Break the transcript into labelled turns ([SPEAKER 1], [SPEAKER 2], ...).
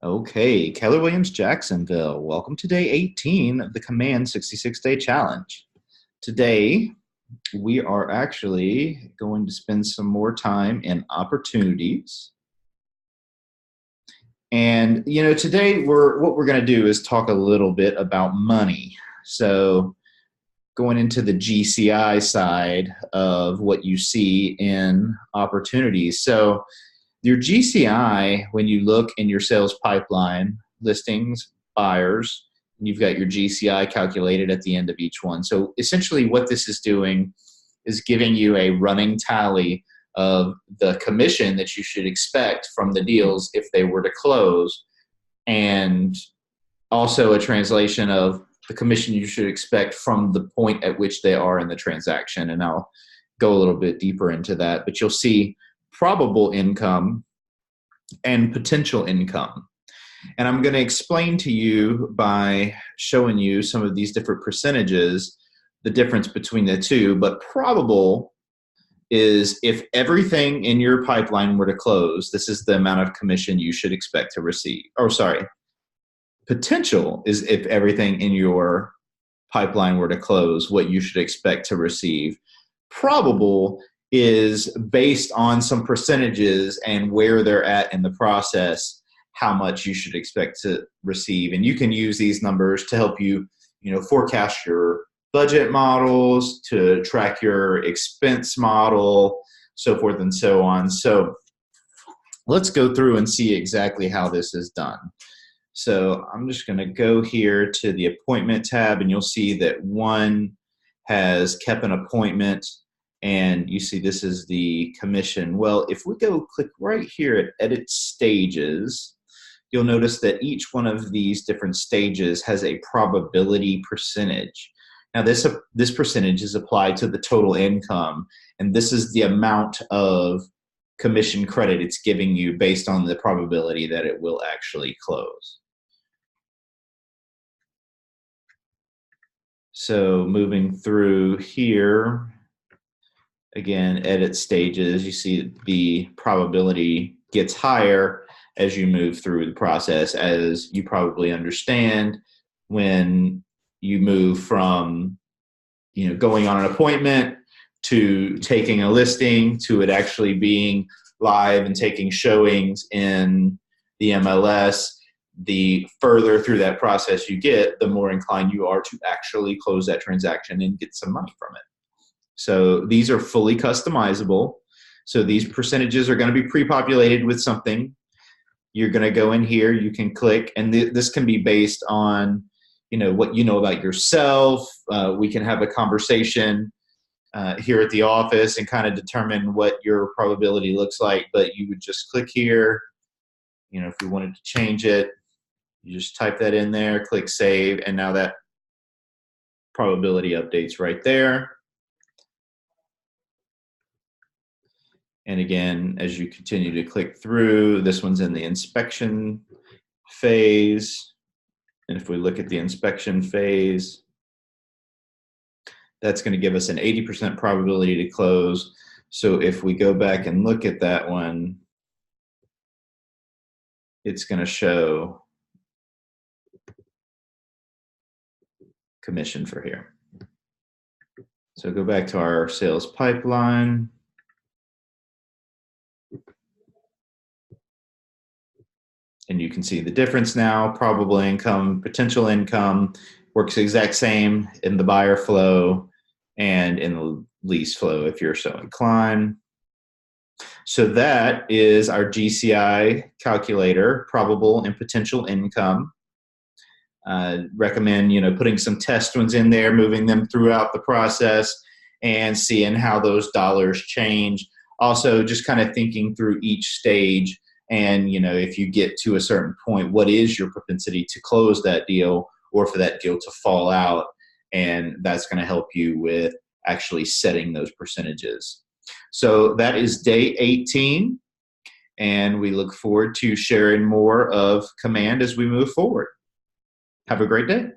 [SPEAKER 1] Okay, Keller Williams, Jacksonville. Welcome to day 18 of the Command 66-Day Challenge. Today, we are actually going to spend some more time in opportunities. And, today what we're going to do is talk a little bit about money. So, going into the GCI side of what you see in opportunities. So, your GCI, when you look in your sales pipeline, listings, buyers, you've got your GCI calculated at the end of each one. So essentially what this is doing is giving you a running tally of the commission that you should expect from the deals if they were to close, and also a translation of the commission you should expect from the point at which they are in the transaction. And I'll go a little bit deeper into that, but you'll see probable income and potential income. And I'm going to explain to you by showing you some of these different percentages, the difference between the two. But probable is if everything in your pipeline were to close, this is the amount of commission you should expect to receive. Or sorry, potential is if everything in your pipeline were to close, what you should expect to receive. Probable is based on some percentages and where they're at in the process, how much you should expect to receive. And you can use these numbers to help you, forecast your budget models, to track your expense model, so forth and so on. So let's go through and see exactly how this is done. So I'm just going to go here to the appointment tab, and you'll see that one has kept an appointment, and you see this is the commission. Well, if we go click right here at edit stages, you'll notice that each one of these different stages has a probability percentage. Now this percentage is applied to the total income, and this is the amount of commission credit it's giving you based on the probability that it will actually close. So moving through here, again, edit stages, you see the probability gets higher as you move through the process. As you probably understand, when you move from going on an appointment to taking a listing to it actually being live and taking showings in the MLS, the further through that process you get, the more inclined you are to actually close that transaction and get some money from it. So these are fully customizable. So these percentages are going to be pre-populated with something. You're going to go in here, you can click, and this can be based on what you know about yourself. We can have a conversation here at the office and kind of determine what your probability looks like, but you would just click here. If we wanted to change it, you just type that in there, click save, and now that probability updates right there. And again, as you continue to click through, this one's in the inspection phase. And if we look at the inspection phase, that's going to give us an 80% probability to close. So if we go back and look at that one, it's going to show commission for here. So go back to our sales pipeline. And you can see the difference now. Probable income, potential income works the exact same in the buyer flow and in the lease flow if you're so inclined. So that is our GCI calculator, probable and potential income. Recommend putting some test ones in there, moving them throughout the process and seeing how those dollars change. Also just kind of thinking through each stage. And, if you get to a certain point, what is your propensity to close that deal or for that deal to fall out? And that's going to help you with actually setting those percentages. So that is day 18. And we look forward to sharing more of Command as we move forward. Have a great day.